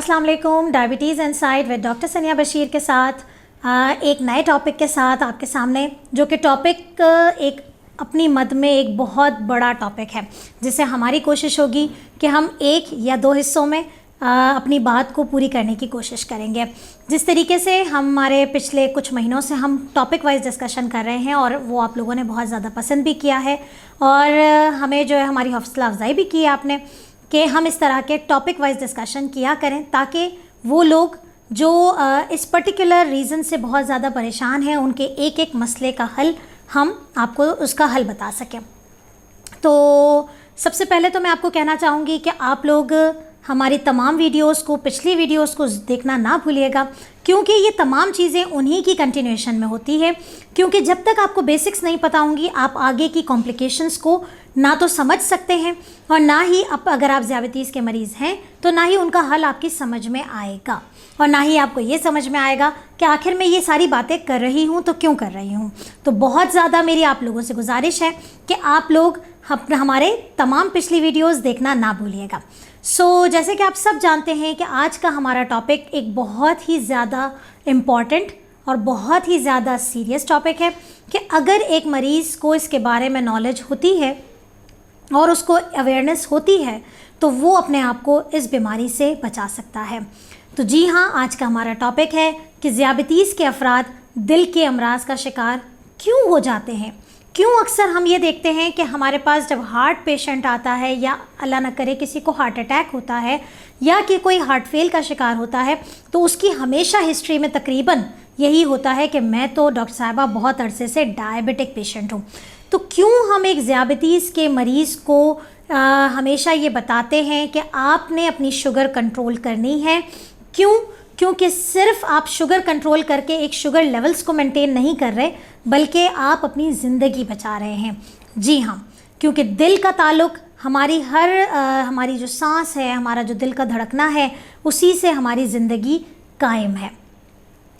अस्सलाम वालेकुम। Diabetes inside with doctor सनिया बशीर के साथ एक नए टॉपिक के साथ आपके सामने, जो कि टॉपिक एक अपनी मद में एक बहुत बड़ा टॉपिक है, जिसे हमारी कोशिश होगी कि हम एक या दो हिस्सों में अपनी बात को पूरी करने की कोशिश करेंगे। जिस तरीके से हमारे पिछले कुछ महीनों से हम टॉपिक वाइज डिस्कशन कर रहे हैं और वो आप लोगों ने बहुत ज़्यादा पसंद भी किया है और हमें जो है हमारी हौसला अफजाई भी की है आपने कि हम इस तरह के टॉपिक वाइज डिस्कशन किया करें, ताकि वो लोग जो इस पर्टिकुलर रीज़न से बहुत ज़्यादा परेशान हैं उनके एक एक मसले का हल हम आपको उसका हल बता सकें। तो सबसे पहले तो मैं आपको कहना चाहूँगी कि आप लोग हमारी तमाम वीडियोस को, पिछली वीडियोस को देखना ना भूलिएगा, क्योंकि ये तमाम चीज़ें उन्हीं की कंटिन्यूएशन में होती है। क्योंकि जब तक आपको बेसिक्स नहीं पता होंगी आप आगे की कॉम्प्लिकेशंस को ना तो समझ सकते हैं और ना ही अगर आप ज़ियाबतीस के मरीज़ हैं तो ना ही उनका हल आपकी समझ में आएगा और ना ही आपको ये समझ में आएगा कि आखिर मैं ये सारी बातें कर रही हूँ तो क्यों कर रही हूँ। तो बहुत ज़्यादा मेरी आप लोगों से गुजारिश है कि आप लोग हमारे तमाम पिछली वीडियोज़ देखना ना भूलिएगा। जैसे कि आप सब जानते हैं कि आज का हमारा टॉपिक एक बहुत ही ज़्यादा इम्पॉर्टेंट और बहुत ही ज़्यादा सीरियस टॉपिक है कि अगर एक मरीज़ को इसके बारे में नॉलेज होती है और उसको अवेयरनेस होती है तो वो अपने आप को इस बीमारी से बचा सकता है। तो जी हाँ, आज का हमारा टॉपिक है कि ज़ियाबतीस के अफराद दिल के अमराज का शिकार क्यों हो जाते हैं। क्यों अक्सर हम ये देखते हैं कि हमारे पास जब हार्ट पेशेंट आता है या अल्लाह न करे किसी को हार्ट अटैक होता है या कि कोई हार्ट फेल का शिकार होता है, तो उसकी हमेशा हिस्ट्री में तकरीबन यही होता है कि मैं तो डॉक्टर साहिबा बहुत अरसे से डायबिटिक पेशेंट हूँ। तो क्यों हम एक ज़ियाबतीस के मरीज़ को हमेशा ये बताते हैं कि आपने अपनी शुगर कंट्रोल करनी है। क्यों? क्योंकि सिर्फ आप शुगर कंट्रोल करके एक शुगर लेवल्स को मेंटेन नहीं कर रहे, बल्कि आप अपनी ज़िंदगी बचा रहे हैं। जी हाँ, क्योंकि दिल का ताल्लुक़ हमारी हमारी जो सांस है, हमारा जो दिल का धड़कना है, उसी से हमारी ज़िंदगी कायम है।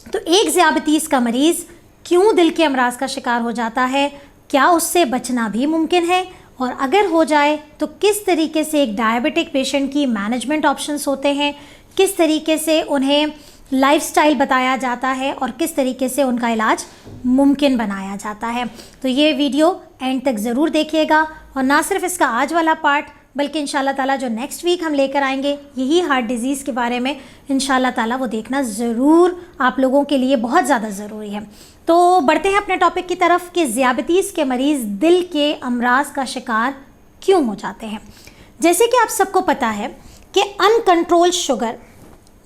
तो एक ज़ियाबतीस का मरीज़ क्यों दिल के अमराज का शिकार हो जाता है, क्या उससे बचना भी मुमकिन है, और अगर हो जाए तो किस तरीके से एक डायबिटिक पेशेंट की मैनेजमेंट ऑप्शंस होते हैं, किस तरीके से उन्हें लाइफस्टाइल बताया जाता है और किस तरीके से उनका इलाज मुमकिन बनाया जाता है। तो ये वीडियो एंड तक ज़रूर देखिएगा और ना सिर्फ इसका आज वाला पार्ट बल्कि इंशाल्लाह ताला जो नेक्स्ट वीक हम लेकर आएंगे यही हार्ट डिज़ीज़ के बारे में, इंशाल्लाह ताला वो देखना ज़रूर आप लोगों के लिए बहुत ज़्यादा ज़रूरी है। तो बढ़ते हैं अपने टॉपिक की तरफ कि ज़ियाबतीस के मरीज़ दिल के अमराज का शिकार क्यों हो जाते हैं। जैसे कि आप सबको पता है कि अनकंट्रोल शुगर,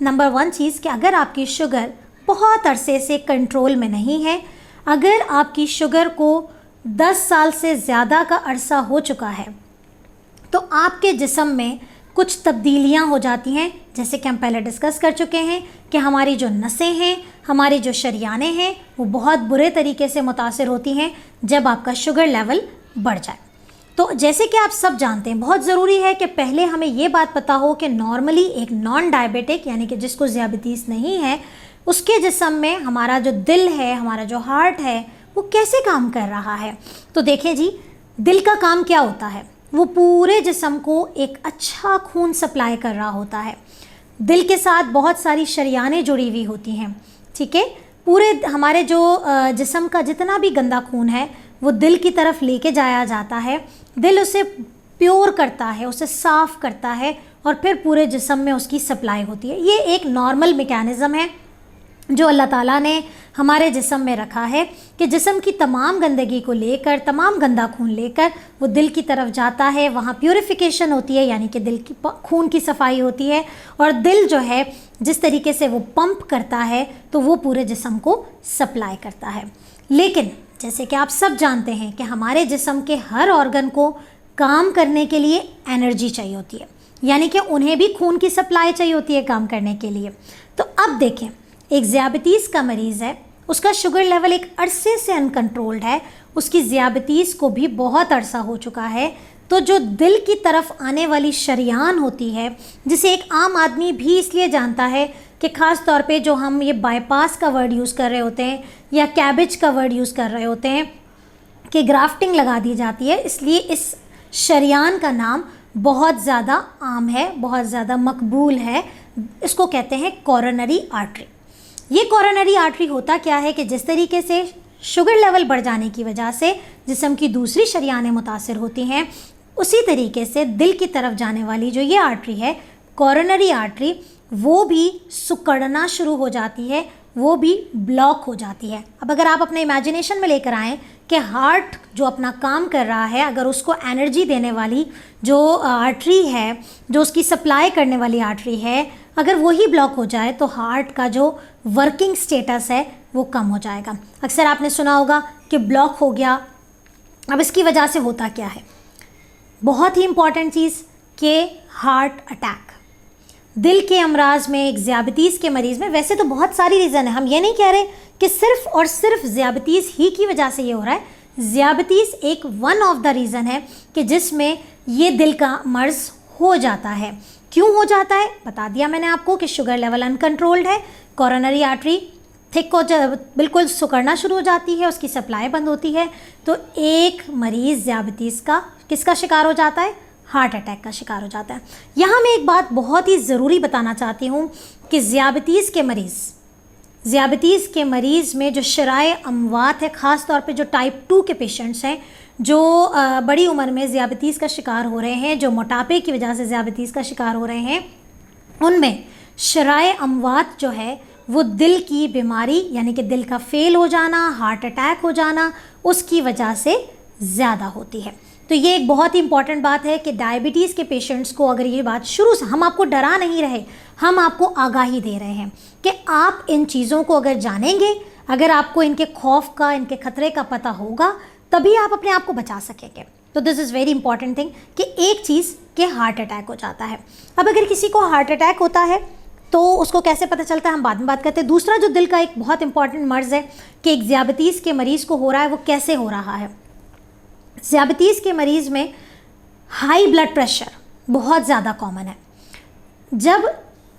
नंबर वन चीज़ कि अगर आपकी शुगर बहुत अरसे से कंट्रोल में नहीं है, अगर आपकी शुगर को 10 साल से ज़्यादा का अरसा हो चुका है, तो आपके जिस्म में कुछ तब्दीलियां हो जाती हैं। जैसे कि हम पहले डिस्कस कर चुके हैं कि हमारी जो नसें हैं, हमारी जो शरियानें हैं, वो बहुत बुरे तरीके से मुतासिर होती हैं जब आपका शुगर लेवल बढ़ जाए। तो जैसे कि आप सब जानते हैं, बहुत ज़रूरी है कि पहले हमें ये बात पता हो कि नॉर्मली एक नॉन डायबिटिक यानी कि जिसको ज़ियाबतीस नहीं है, उसके जिस्म में हमारा जो दिल है, हमारा जो हार्ट है, वो कैसे काम कर रहा है। तो देखें जी, दिल का काम क्या होता है, वो पूरे जिस्म को एक अच्छा खून सप्लाई कर रहा होता है। दिल के साथ बहुत सारी शरियानें जुड़ी हुई होती हैं, ठीक है। पूरे हमारे जो जिस्म का जितना भी गंदा खून है वो दिल की तरफ लेके जाया जाता है। दिल उसे प्योर करता है, उसे साफ़ करता है और फिर पूरे जिस्म में उसकी सप्लाई होती है। ये एक नॉर्मल मैकेनिज़्म है जो अल्लाह ताला ने हमारे जिस्म में रखा है कि जिस्म की तमाम गंदगी को लेकर, तमाम गंदा खून लेकर वो दिल की तरफ जाता है, वहाँ प्यूरिफिकेशन होती है यानी कि दिल की खून की सफाई होती है और दिल जो है जिस तरीके से वो पंप करता है तो वो पूरे जिस्म को सप्लाई करता है। लेकिन जैसे कि आप सब जानते हैं कि हमारे जिस्म के हर ऑर्गन को काम करने के लिए एनर्जी चाहिए होती है, यानी कि उन्हें भी खून की सप्लाई चाहिए होती है काम करने के लिए। तो अब देखें, एक ज़ियाबतीस का मरीज़ है, उसका शुगर लेवल एक अरसे से अनकंट्रोल्ड है, उसकी ज़ियाबतीस को भी बहुत अरसा हो चुका है, तो जो दिल की तरफ आने वाली शरियान होती है, जिसे एक आम आदमी भी इसलिए जानता है कि ख़ास तौर पे जो हम ये बाईपास का वर्ड यूज़ कर रहे होते हैं या कैबेज का वर्ड यूज़ कर रहे होते हैं कि ग्राफ्टिंग लगा दी जाती है, इसलिए इस शरियान का नाम बहुत ज़्यादा आम है, बहुत ज़्यादा मकबूल है इसको कहते हैं कोरोनरी आर्टरी। ये कोरोनरी आर्टरी होता क्या है कि जिस तरीके से शुगर लेवल बढ़ जाने की वजह से जिस्म की दूसरी शरीयानें मुतासिर होती हैं, उसी तरीके से दिल की तरफ जाने वाली जो ये आर्टरी है कोरोनरी आर्टरी, वो भी सिकुड़ना शुरू हो जाती है, वो भी ब्लॉक हो जाती है। अब अगर आप अपने इमेजिनेशन में लेकर आएँ कि हार्ट जो अपना काम कर रहा है, अगर उसको एनर्जी देने वाली जो आर्टरी है, जो उसकी सप्लाई करने वाली आर्टरी है, अगर वही ब्लॉक हो जाए तो हार्ट का जो वर्किंग स्टेटस है वो कम हो जाएगा। अक्सर आपने सुना होगा कि ब्लॉक हो गया। अब इसकी वजह से होता क्या है, बहुत ही इम्पॉर्टेंट चीज़ कि हार्ट अटैक। दिल के अमराज में, एक ज़ियाबतीस के मरीज़ में, वैसे तो बहुत सारी रीज़न है, हम ये नहीं कह रहे कि सिर्फ़ और सिर्फ ज़ियाबतीस ही की वजह से ये हो रहा है। ज़ियाबतीस एक वन ऑफ द रीज़न है कि जिसमें ये दिल का मर्ज़ हो जाता है। क्यों हो जाता है बता दिया मैंने आपको कि शुगर लेवल अनकंट्रोल्ड है, कोरोनरी आर्टरी थिक हो बिल्कुल सिकुड़ना शुरू हो जाती है, उसकी सप्लाई बंद होती है, तो एक मरीज़ ज़ियाबतीस का किसका शिकार हो जाता है, हार्ट अटैक का शिकार हो जाता है। यहाँ मैं एक बात बहुत ही ज़रूरी बताना चाहती हूँ कि ज़ियाबतीस के मरीज़ में जो शराए अमवात है, ख़ास तौर पे जो टाइप 2 के पेशेंट्स हैं, जो बड़ी उम्र में ज़ियाबतीस का शिकार हो रहे हैं, जो मोटापे की वजह से ज़ियाबतीस का शिकार हो रहे हैं, उनमें शराए अमवात जो है वो दिल की बीमारी यानी कि दिल का फेल हो जाना, हार्ट अटैक हो जाना, उसकी वजह से ज़्यादा होती है। तो ये एक बहुत ही इंपॉर्टेंट बात है कि डायबिटीज़ के पेशेंट्स को, अगर ये बात शुरू से, हम आपको डरा नहीं रहे, हम आपको आगाही दे रहे हैं कि आप इन चीज़ों को अगर जानेंगे, अगर आपको इनके खौफ का, इनके ख़तरे का पता होगा, तभी आप अपने आप को बचा सकेंगे। तो this is very important thing कि एक चीज़ कि हार्ट अटैक हो जाता है। अब अगर किसी को हार्ट अटैक होता है तो उसको कैसे पता चलता है, हम बाद में बात करते हैं। दूसरा जो दिल का एक बहुत इंपॉर्टेंट मर्ज़ है कि एक ज़ियाबतीस के मरीज़ को हो रहा है, वो कैसे हो रहा है। ज़ियाबतीस के मरीज़ में हाई ब्लड प्रेशर बहुत ज़्यादा कॉमन है। जब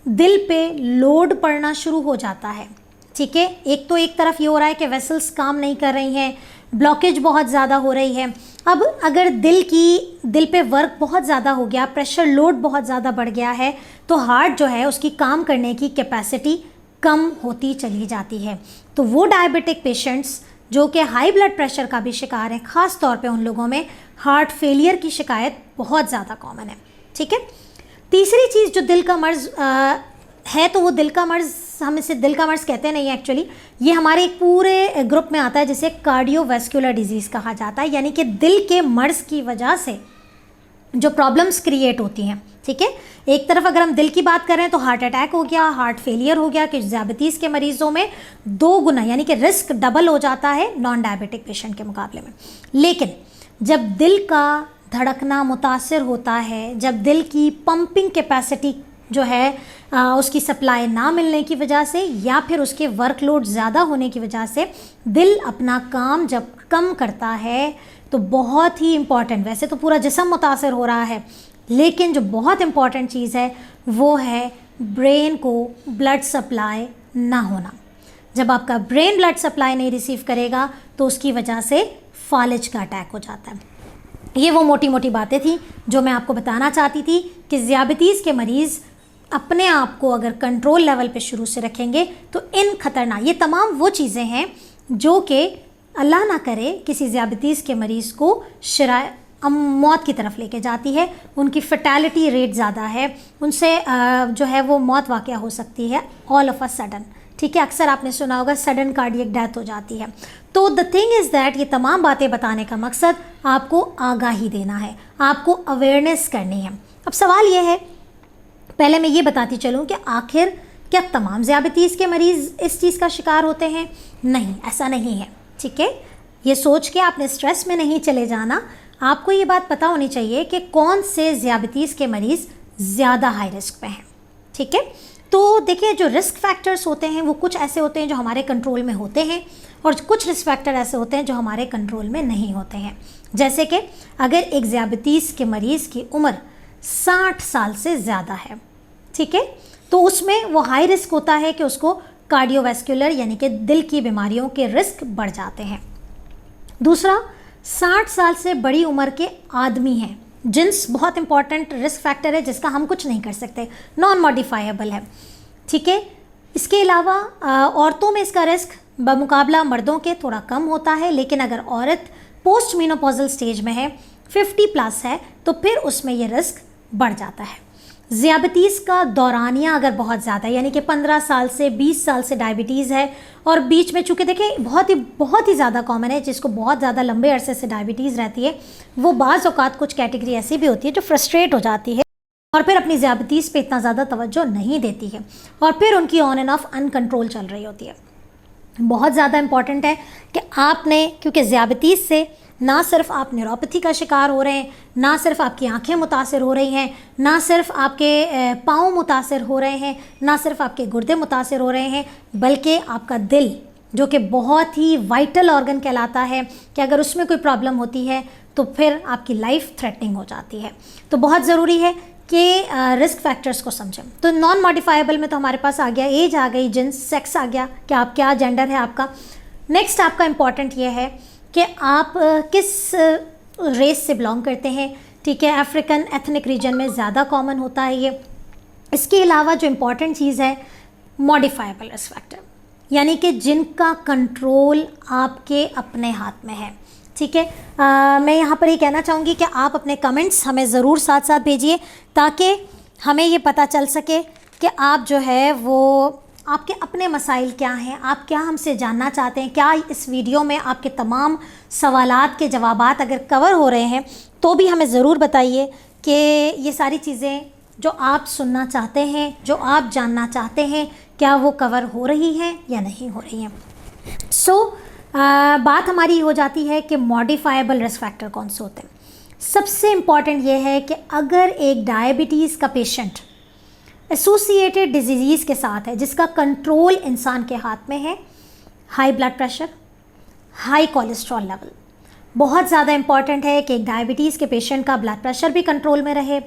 दिल पे लोड पड़ना शुरू हो जाता है, ठीक है, एक तो एक तरफ ये हो रहा है कि वेसल्स काम नहीं कर रही हैं, ब्लॉकेज बहुत ज़्यादा हो रही है। अब अगर दिल पे वर्क बहुत ज़्यादा हो गया, प्रेशर लोड बहुत ज़्यादा बढ़ गया है, तो हार्ट जो है उसकी काम करने की कैपेसिटी कम होती चली जाती है। तो वो डायबिटिक पेशेंट्स जो कि हाई ब्लड प्रेशर का भी शिकार हैं, ख़ास तौर पे उन लोगों में हार्ट फेलियर की शिकायत बहुत ज़्यादा कॉमन है, ठीक है। तीसरी चीज़ जो दिल का मर्ज़ है, तो वो दिल का मर्ज़, हम इसे दिल का मर्ज़ कहते नहीं, एक्चुअली ये हमारे एक पूरे ग्रुप में आता है जिसे कार्डियोवैस्कुलर डिजीज़ कहा जाता है, यानी कि दिल के मर्ज़ की वजह से जो प्रॉब्लम्स क्रिएट होती हैं, ठीक है। एक तरफ अगर हम दिल की बात करें तो हार्ट अटैक हो गया, हार्ट फेलियर हो गया, कि ज़ियाबतीस के मरीज़ों में 2 गुना यानी कि रिस्क डबल हो जाता है नॉन डायबिटिक पेशेंट के मुकाबले में। लेकिन जब दिल का धड़कना मुतासिर होता है, जब दिल की पंपिंग कैपेसिटी जो है उसकी सप्लाई ना मिलने की वजह से, या फिर उसके वर्कलोड ज़्यादा होने की वजह से दिल अपना काम जब कम करता है, तो बहुत ही इम्पॉर्टेंट, वैसे तो पूरा जिस्म मुतासर हो रहा है, लेकिन जो बहुत इम्पॉर्टेंट चीज़ है वो है ब्रेन को ब्लड सप्लाई ना होना। जब आपका ब्रेन ब्लड सप्लाई नहीं रिसीव करेगा तो उसकी वजह से फालिज का अटैक हो जाता है। ये वो मोटी मोटी बातें थी जो मैं आपको बताना चाहती थी कि ज़ियाबतीस के मरीज़ अपने आप को अगर कंट्रोल लेवल पे शुरू से रखेंगे तो इन खतरनाक, ये तमाम वो चीज़ें हैं जो कि अल्लाह ना करे किसी ज़ियाबतीस के मरीज़ को शराय मौत की तरफ लेके जाती है। उनकी फर्टेलिटी रेट ज़्यादा है, उनसे जो है वो मौत वाक़या हो सकती है ऑल ऑफ अ सडन, ठीक है। अक्सर आपने सुना होगा सडन कार्डियक डेथ हो जाती है। तो द थिंग इज़ दैट, ये तमाम बातें बताने का मकसद आपको आगाही देना है, आपको अवेयरनेस करनी है। अब सवाल ये है, पहले मैं ये बताती चलूँ कि आखिर क्या तमाम ज़ियाबतीस के मरीज़ इस चीज़ का शिकार होते हैं? नहीं, ऐसा नहीं है, ठीक है। ये सोच के आपने स्ट्रेस में नहीं चले जाना। आपको ये बात पता होनी चाहिए कि कौन से ज़ियाबतीस के मरीज़ ज़्यादा हाई रिस्क पे हैं, ठीक है। तो देखिए, जो रिस्क फैक्टर्स होते हैं वो कुछ ऐसे होते हैं जो हमारे कंट्रोल में होते हैं, और कुछ रिस्क फैक्टर ऐसे होते हैं जो हमारे कंट्रोल में नहीं होते हैं। जैसे कि अगर एक ज़ियाबतीस के मरीज़ की उम्र 60 साल से ज़्यादा है, ठीक है, तो उसमें वो हाई रिस्क होता है कि उसको कार्डियोवैस्कुलर यानी कि दिल की बीमारियों के रिस्क बढ़ जाते हैं। दूसरा, 60 साल से बड़ी उम्र के आदमी हैं जिन्स बहुत इंपॉर्टेंट रिस्क फैक्टर है जिसका हम कुछ नहीं कर सकते, नॉन मॉडिफाइबल है, ठीक है। इसके अलावा औरतों में इसका रिस्क बमुकाबला मर्दों के थोड़ा कम होता है, लेकिन अगर औरत पोस्ट मेनोपॉजल स्टेज में है, 50+ है, तो फिर उसमें ये रिस्क बढ़ जाता है। ज़ियाबतीस का दौरानिया अगर बहुत ज़्यादा, यानी कि 15 साल से 20 साल से डायबिटीज़ है और बीच में चूँकि देखें बहुत ही ज़्यादा कॉमन है, जिसको बहुत ज़्यादा लंबे अरसे से डायबिटीज़ रहती है, वो बाज़ औक़ात कुछ कैटेगरी ऐसी भी होती है जो फ्रस्ट्रेट हो जाती है और फिर अपनी ज़ियाबतीस पे इतना ज़्यादा तवज्जो नहीं देती है और फिर उनकी ऑन एंड ऑफ अनकंट्रोल चल रही होती है। बहुत ज़्यादा इम्पॉर्टेंट है कि आपने, क्योंकि ज़ियाबतीस से ना सिर्फ आप न्यूरोपैथी का शिकार हो रहे हैं, ना सिर्फ आपकी आंखें मुतासर हो रही हैं, ना सिर्फ आपके पाँव मुतासर हो रहे हैं, ना सिर्फ आपके गुर्दे मुतासर हो रहे हैं, बल्कि आपका दिल, जो कि बहुत ही वाइटल ऑर्गन कहलाता है, कि अगर उसमें कोई प्रॉब्लम होती है तो फिर आपकी लाइफ थ्रेटनिंग हो जाती है। तो बहुत ज़रूरी है कि रिस्क फैक्टर्स को समझें। तो नॉन मॉडिफाइबल में तो हमारे पास आ गया, एज आ गई, जिन्स, सेक्स आ गया कि आप क्या जेंडर है आपका। नेक्स्ट आपका इम्पॉर्टेंट ये है कि आप किस रेस से बिलोंग करते हैं, ठीक है। अफ्रीकन एथनिक रीजन में ज़्यादा कॉमन होता है ये। इसके अलावा जो इम्पॉर्टेंट चीज़ है, मॉडिफाइबल रिस्क फैक्टर, यानी कि जिनका कंट्रोल आपके अपने हाथ में है, ठीक है। मैं यहाँ पर ये कहना चाहूँगी कि आप अपने कमेंट्स हमें ज़रूर साथ साथ भेजिए ताकि हमें ये पता चल सके कि आप जो है वो आपके अपने मसाइल क्या हैं, आप क्या हमसे जानना चाहते हैं, क्या इस वीडियो में आपके तमाम सवालात के जवाबात अगर कवर हो रहे हैं तो भी हमें ज़रूर बताइए कि ये सारी चीज़ें जो आप सुनना चाहते हैं, जो आप जानना चाहते हैं, क्या वो कवर हो रही हैं या नहीं हो रही हैं। बात हमारी हो जाती है कि मॉडिफाइबल रिस्क फैक्टर कौन से होते हैं। सबसे इम्पॉर्टेंट ये है कि अगर एक डायबिटीज़ का पेशेंट एसोसिएटेड डिजीज़ के साथ है जिसका कंट्रोल इंसान के हाथ में है, high blood pressure, high cholesterol level, बहुत ज़्यादा इम्पॉर्टेंट है कि एक डायबिटीज़ के पेशेंट का ब्लड प्रेशर भी कंट्रोल में रहे,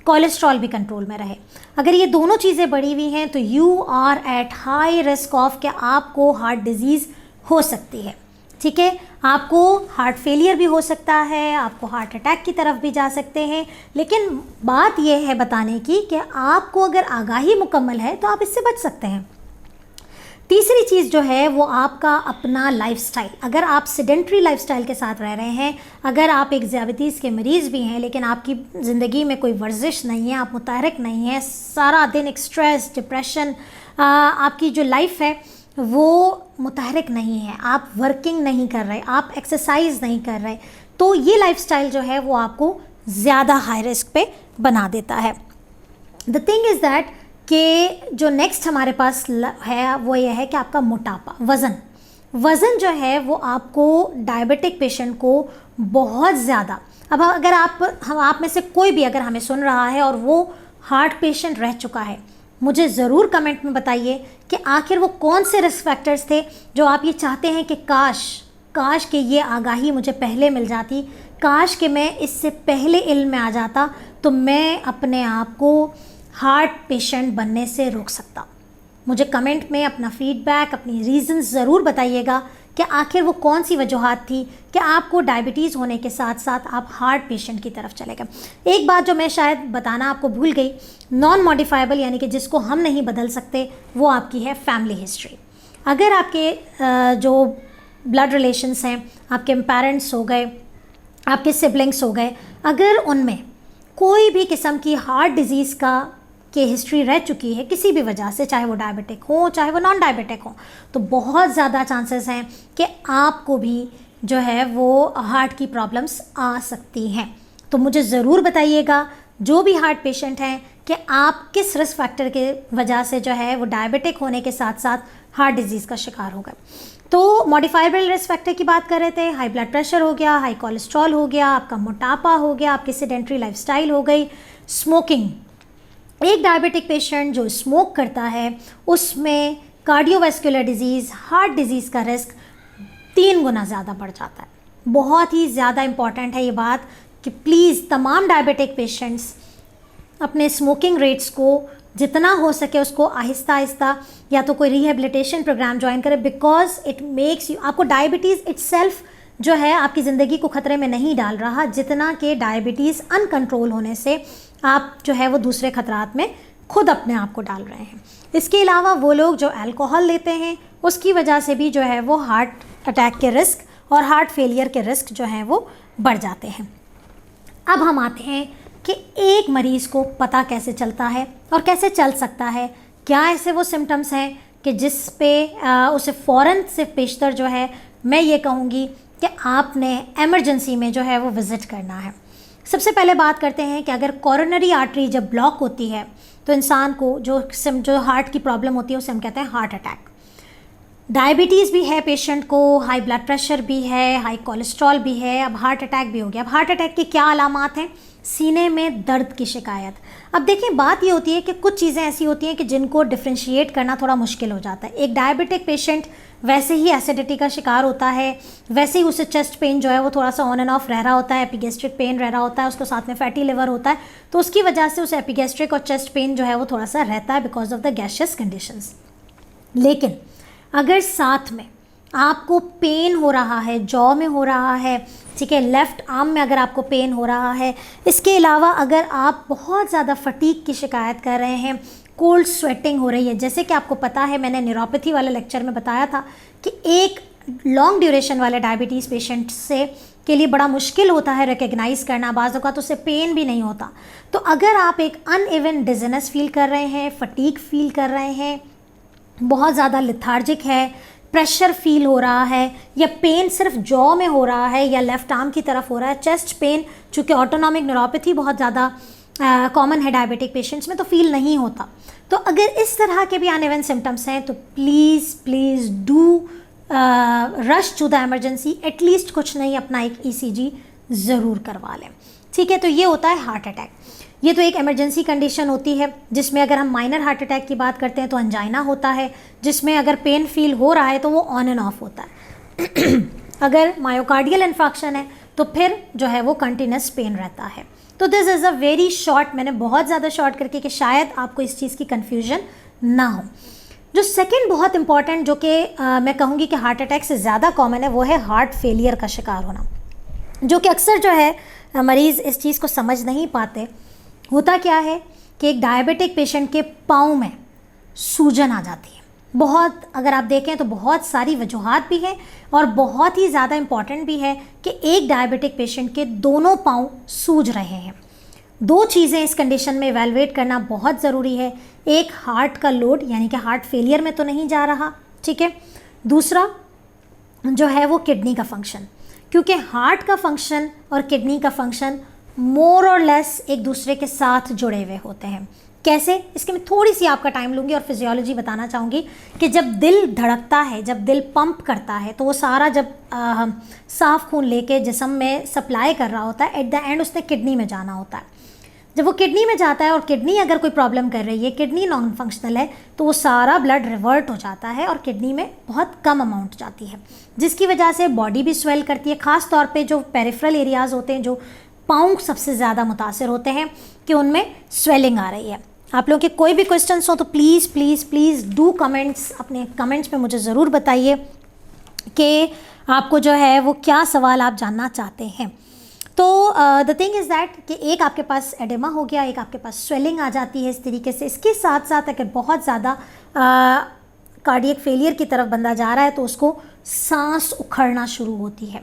कोलेस्ट्रॉल भी कंट्रोल में रहे। अगर ये दोनों चीज़ें बढ़ी हुई हैं तो you are at high risk of कि आपको हार्ट डिजीज़ हो सकती है, ठीक है। आपको हार्ट फेलियर भी हो सकता है, आपको हार्ट अटैक की तरफ भी जा सकते हैं। लेकिन बात यह है बताने की कि आपको अगर आगाही मुकम्मल है तो आप इससे बच सकते हैं। तीसरी चीज़ जो है वो आपका अपना लाइफस्टाइल। अगर आप सेडेंट्री लाइफस्टाइल के साथ रह रहे हैं, अगर आप एक ज़ियाबतीस के मरीज़ भी हैं लेकिन आपकी ज़िंदगी में कोई वर्जिश नहीं है, आप मुतहरिक नहीं हैं, सारा दिन एक स्ट्रेस, डिप्रेशन, आपकी जो लाइफ है वो मुतहरिक नहीं है, आप वर्किंग नहीं कर रहे, आप एक्सरसाइज नहीं कर रहे, तो ये लाइफस्टाइल जो है वो आपको ज़्यादा हाई रिस्क पे बना देता है। द थिंग इज़ दैट कि जो नेक्स्ट हमारे पास है वो ये है कि आपका मोटापा, वज़न जो है वो आपको डायबिटिक पेशेंट को बहुत ज़्यादा, अब अगर आप में से कोई भी अगर हमें सुन रहा है और वो हार्ट पेशेंट रह चुका है, मुझे ज़रूर कमेंट में बताइए कि आखिर वो कौन से रिस्क फैक्टर्स थे जो आप ये चाहते हैं कि काश कि ये आगाही मुझे पहले मिल जाती, काश कि मैं इससे पहले इल्म में आ जाता तो मैं अपने आप को हार्ट पेशेंट बनने से रोक सकता। मुझे कमेंट में अपना फीडबैक, अपनी रीज़न्स ज़रूर बताइएगा कि आखिर वो कौन सी वजूहात थी कि आपको डायबिटीज़ होने के साथ साथ आप हार्ट पेशेंट की तरफ चले गए। एक बात जो मैं शायद बताना आपको भूल गई, नॉन मॉडिफाइबल यानी कि जिसको हम नहीं बदल सकते, वो आपकी है फैमिली हिस्ट्री। अगर आपके जो ब्लड रिलेशंस हैं, आपके पेरेंट्स हो गए, आपके सिबलिंग्स हो गए, अगर उनमें कोई भी किस्म की हार्ट डिज़ीज़ की हिस्ट्री रह चुकी है किसी भी वजह से, चाहे वो डायबिटिक हो चाहे वो नॉन डायबिटिक हो, तो बहुत ज़्यादा चांसेस हैं कि आपको भी जो है वो हार्ट की प्रॉब्लम्स आ सकती हैं। तो मुझे ज़रूर बताइएगा जो भी हार्ट पेशेंट हैं कि आप किस रिस्क फैक्टर के वजह से जो है वो डायबिटिक होने के साथ साथ हार्ट डिजीज़ का शिकार हो गए। तो मॉडिफाइबल रिस्क फैक्टर की बात कर रहे थे, हाई ब्लड प्रेशर हो गया, हाई कोलेस्ट्रॉल हो गया, आपका मोटापा हो गया, आपकी सेडेंट्री लाइफस्टाइल हो गई, स्मोकिंग। एक डायबिटिक पेशेंट जो स्मोक करता है उसमें कार्डियोवैस्कुलर डिजीज़, हार्ट डिजीज़ का रिस्क 3 गुना ज़्यादा बढ़ जाता है। बहुत ही ज़्यादा इम्पॉर्टेंट है ये बात कि प्लीज़ तमाम डायबिटिक पेशेंट्स अपने स्मोकिंग रेट्स को जितना हो सके उसको आहिस्ता आहिस्ता या तो कोई रिहेबिलिटेशन प्रोग्राम ज्वाइन करें, बिकॉज इट मेक्स यू, आपको डायबिटीज़ इट्सेल्फ जो है आपकी ज़िंदगी को ख़तरे में नहीं डाल रहा, जितना कि डायबिटीज़ अनकंट्रोल होने से आप जो है वो दूसरे खतरात में खुद अपने आप को डाल रहे हैं। इसके अलावा वो लोग जो अल्कोहल लेते हैं उसकी वजह से भी जो है वो हार्ट अटैक के रिस्क और हार्ट फेलियर के रिस्क जो हैं वो बढ़ जाते हैं। अब हम आते हैं कि एक मरीज़ को पता कैसे चलता है और कैसे चल सकता है, क्या ऐसे वो सिम्टम्स हैं कि जिस पे उसे फ़ौरन से पेशतर जो है मैं ये कहूँगी कि आपने एमरजेंसी में जो है वो विज़िट करना है। सबसे पहले बात करते हैं कि अगर कोरोनरी आर्टरी जब ब्लॉक होती है तो इंसान को जो हार्ट की प्रॉब्लम होती है उसे हम कहते हैं हार्ट अटैक। डायबिटीज़ भी है पेशेंट को, हाई ब्लड प्रेशर भी है, हाई कोलेस्ट्रॉल भी है, अब हार्ट अटैक भी हो गया। अब हार्ट अटैक की क्या अलामात हैं? सीने में दर्द की शिकायत। अब देखिए बात ये होती है कि कुछ चीज़ें ऐसी होती हैं कि जिनको डिफ्रेंशिएट करना थोड़ा मुश्किल हो जाता है। एक डायबिटिक पेशेंट वैसे ही एसिडिटी का शिकार होता है, वैसे ही उसे चेस्ट पेन जो है वो थोड़ा सा ऑन एंड ऑफ रह रहा होता है, एपिगैस्ट्रिक पेन रह रहा होता है, उसको साथ में फैटी लिवर होता है, तो उसकी वजह से उसे एपिगैस्ट्रिक और चेस्ट पेन जो है वो थोड़ा सा रहता है because of the gaseous conditions. लेकिन अगर साथ में आपको पेन हो रहा है, जॉ में हो रहा है, ठीक है, लेफ़्ट आर्म में अगर आपको पेन हो रहा है, इसके अलावा अगर आप बहुत ज़्यादा फटीग की शिकायत कर रहे हैं, कोल्ड स्वेटिंग हो रही है, जैसे कि आपको पता है मैंने न्यूरोपैथी वाले लेक्चर में बताया था कि एक लॉन्ग ड्यूरेशन वाले डायबिटीज़ पेशेंट से के लिए बड़ा मुश्किल होता है रिकग्नाइज़ करना, बाज़ औक़ात उससे पेन भी नहीं होता। तो अगर आप एक अनइवन डिज़नेस फील कर रहे हैं, फटीग फील कर रहे हैं, बहुत ज़्यादा लिथार्जिक है, प्रेशर फील हो रहा है, या पेन सिर्फ जॉ में हो रहा है या लेफ़्ट आर्म की तरफ हो रहा है, चेस्ट पेन चूँकि ऑटोनॉमिक न्यूरोपैथी बहुत ज़्यादा कॉमन है डायबिटिक पेशेंट्स में तो फील नहीं होता, तो अगर इस तरह के भी अनइवन सिम्टम्स हैं तो please do rush to the emergency. At least कुछ नहीं अपना एक ECG ज़रूर करवा लें, ठीक है। तो ये होता है हार्ट अटैक। ये तो एक इमरजेंसी कंडीशन होती है जिसमें अगर हम माइनर हार्ट अटैक की बात करते हैं तो अंजाइना होता है, जिसमें अगर पेन फील हो रहा है तो वो ऑन एंड ऑफ होता है। अगर मायोकार्डियल इन्फेक्शन है तो फिर जो है वो कंटिन्यूस पेन रहता है। तो this is a very short, मैंने बहुत ज़्यादा शॉर्ट करके कि शायद आपको इस चीज़ की कन्फ्यूजन ना हो। जो सेकंड बहुत इंपॉर्टेंट जो कि मैं कहूँगी कि हार्ट अटैक से ज़्यादा कॉमन है वो है हार्ट फेलियर का शिकार होना, जो कि अक्सर जो है मरीज़ इस चीज़ को समझ नहीं पाते। होता क्या है कि एक डायबिटिक पेशेंट के पाँव में सूजन आ जाती है। बहुत अगर आप देखें तो बहुत सारी वजूहात भी हैं और बहुत ही ज़्यादा इम्पॉर्टेंट भी है कि एक डायबिटिक पेशेंट के दोनों पाँव सूज रहे हैं। दो चीज़ें इस कंडीशन में इवैल्यूएट करना बहुत ज़रूरी है। एक, हार्ट का लोड यानी कि हार्ट फेलियर में तो नहीं जा रहा, ठीक है। दूसरा जो है वो किडनी का फंक्शन, क्योंकि हार्ट का फंक्शन और किडनी का फंक्शन मोर और लेस एक दूसरे के साथ जुड़े हुए होते हैं। कैसे, इसके मैं थोड़ी सी आपका टाइम लूँगी और फिजियोलॉजी बताना चाहूँगी कि जब दिल धड़कता है, जब दिल पंप करता है तो वो सारा जब साफ़ खून लेके जिस्म में सप्लाई कर रहा होता है, एट द एंड उसने किडनी में जाना होता है। जब वो किडनी में जाता है और किडनी अगर कोई प्रॉब्लम कर रही है, किडनी नॉन फंक्शनल है, तो वो सारा ब्लड रिवर्ट हो जाता है और किडनी में बहुत कम अमाउंट जाती है, जिसकी वजह से बॉडी भी स्वेल करती है। ख़ास तौर पे जो पेरिफेरल एरियाज़ होते हैं, जो पाँव सबसे ज़्यादा मुतासर होते हैं कि उनमें स्वेलिंग आ रही है। आप लोगों के कोई भी क्वेश्चंस हो तो please please please do comments, अपने कमेंट्स में मुझे ज़रूर बताइए कि आपको जो है वो क्या सवाल आप जानना चाहते हैं। तो द थिंग इज़ दैट कि एक आपके पास एडेमा हो गया, एक आपके पास स्वेलिंग आ जाती है इस तरीके से। इसके साथ साथ अगर बहुत ज़्यादा कार्डियक फेलियर की तरफ बंदा जा रहा है तो उसको सांस उखड़ना शुरू होती है,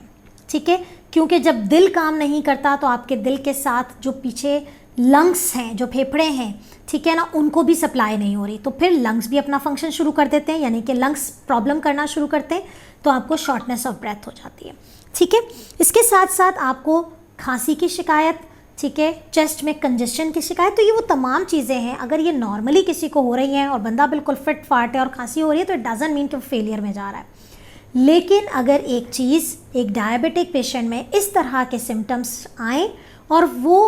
ठीक है, क्योंकि जब दिल काम नहीं करता तो आपके दिल के साथ जो पीछे लंग्स हैं, जो फेफड़े हैं, ठीक है ना, उनको भी सप्लाई नहीं हो रही, तो फिर लंग्स भी अपना फंक्शन शुरू कर देते हैं, यानी कि लंग्स प्रॉब्लम करना शुरू करते हैं, तो आपको शॉर्टनेस ऑफ ब्रेथ हो जाती है, ठीक है। इसके साथ साथ आपको खांसी की शिकायत, ठीक है, चेस्ट में कंजेशन की शिकायत, तो ये वो तमाम चीज़ें हैं। अगर ये नॉर्मली किसी को हो रही हैं और बंदा बिल्कुल फिट फाट है और खांसी हो रही है तो इट डजंट मीन कि फेलियर में जा रहा है। लेकिन अगर एक चीज़ एक डायबिटिक पेशेंट में इस तरह के सिम्टम्स आएँ और वो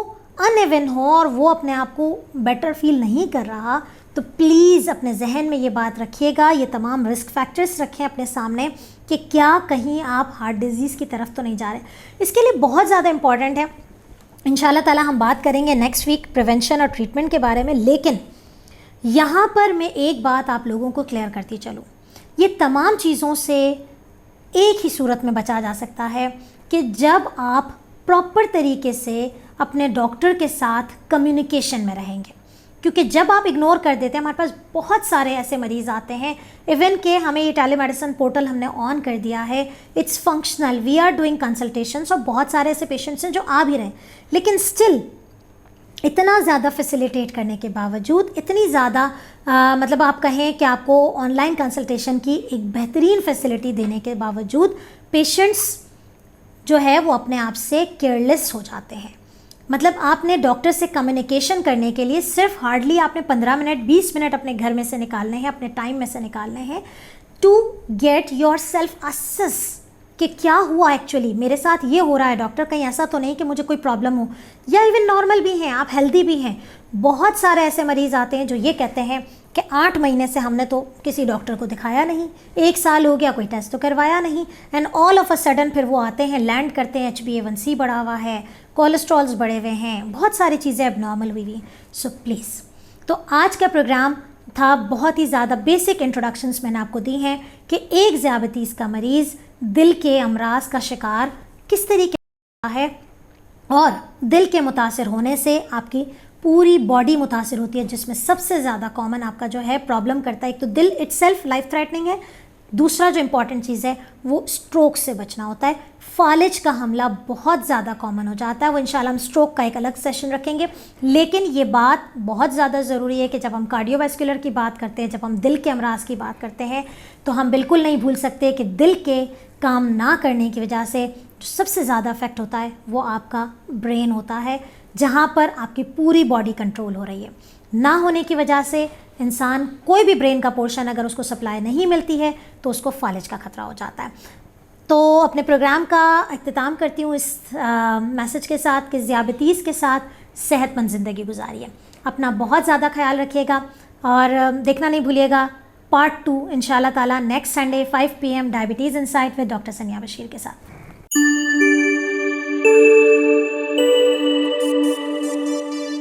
अनइवन हो और वो अपने आप को बेटर फील नहीं कर रहा, तो प्लीज़ अपने जहन में ये बात रखिएगा, ये तमाम रिस्क फैक्टर्स रखें अपने सामने कि क्या कहीं आप हार्ट डिजीज़ की तरफ तो नहीं जा रहे। इसके लिए बहुत ज़्यादा इम्पॉर्टेंट है, इंशाल्लाह ताला हम बात करेंगे नेक्स्ट वीक प्रिवेंशन और ट्रीटमेंट के बारे में। लेकिन यहाँ पर मैं एक बात आप लोगों को क्लियर करती चलूँ, ये तमाम चीज़ों से एक ही सूरत में बचा जा सकता है कि जब आप प्रॉपर तरीके से अपने डॉक्टर के साथ कम्युनिकेशन में रहेंगे। क्योंकि जब आप इग्नोर कर देते हैं, हमारे पास बहुत सारे ऐसे मरीज़ आते हैं, इवन के हमें ये टेलीमेडिसिन पोर्टल हमने ऑन कर दिया है, it's functional, we are doing consultations, और बहुत सारे ऐसे पेशेंट्स हैं जो आ भी रहे हैं, लेकिन स्टिल इतना ज़्यादा फैसिलिटेट करने के बावजूद, इतनी ज़्यादा मतलब आप कहें कि आपको ऑनलाइन कंसल्टेशन की एक बेहतरीन फैसिलिटी देने के बावजूद पेशेंट्स जो है वो अपने आप से केयरलेस हो जाते हैं। मतलब आपने डॉक्टर से कम्युनिकेशन करने के लिए सिर्फ हार्डली आपने 15 मिनट 20 मिनट अपने घर में से निकालने हैं, अपने टाइम में से निकालने हैं to get yourself assess कि क्या हुआ एक्चुअली, मेरे साथ ये हो रहा है डॉक्टर, कहीं ऐसा तो नहीं कि मुझे कोई प्रॉब्लम हो, या इवन नॉर्मल भी हैं, आप हेल्दी भी हैं। बहुत सारे ऐसे मरीज़ आते हैं जो ये कहते हैं कि 8 महीने से हमने तो किसी डॉक्टर को दिखाया नहीं, 1 साल हो गया कोई टेस्ट तो करवाया नहीं, and all of a sudden फिर वो आते हैं, लैंड करते हैं, HbA1c बढ़ा हुआ है, कोलेस्ट्रॉल्स बढ़े हुए हैं, बहुत सारी चीज़ें एबनॉर्मल हुई हुई। सो प्लीज़, तो आज का प्रोग्राम था बहुत ही ज़्यादा बेसिक इंट्रोडक्शंस मैंने आपको दी हैं कि एक ज़ियाबतीस का मरीज़ दिल के अमराज का शिकार किस तरीके का है, और दिल के मुतासिर होने से आपकी पूरी बॉडी मुतासिर होती है, जिसमें सबसे ज़्यादा कॉमन आपका जो है प्रॉब्लम करता है, एक तो दिल इटसेल्फ लाइफ थ्रेटनिंग है, दूसरा जो इम्पॉर्टेंट चीज़ है वो स्ट्रोक से बचना होता है। फालिज का हमला बहुत ज़्यादा कॉमन हो जाता है, वो इंशाल्लाह हम स्ट्रोक का एक अलग सेशन रखेंगे। लेकिन ये बात बहुत ज़्यादा ज़रूरी है कि जब हम कार्डियोवैस्कुलर की बात करते हैं, जब हम दिल के अमराज की बात करते हैं, तो हम बिल्कुल नहीं भूल सकते कि दिल के काम ना करने की वजह से जो सबसे ज़्यादा इफेक्ट होता है वो आपका ब्रेन होता है, जहाँ पर आपकी पूरी बॉडी कंट्रोल हो रही है। ना होने की वजह से इंसान कोई भी ब्रेन का पोर्शन अगर उसको सप्लाई नहीं मिलती है तो उसको फालिज का खतरा हो जाता है। तो अपने प्रोग्राम का इख्तिताम करती हूँ इस मैसेज के साथ कि ज़ियाबतीस के साथ सेहतमंद ज़िंदगी गुजारिए, अपना बहुत ज़्यादा ख्याल रखिएगा, और देखना नहीं भूलिएगा पार्ट 2 इंशाल्लाह ताला next Sunday 5 PM diabetes insight with doctor सनिया बशीर के साथ।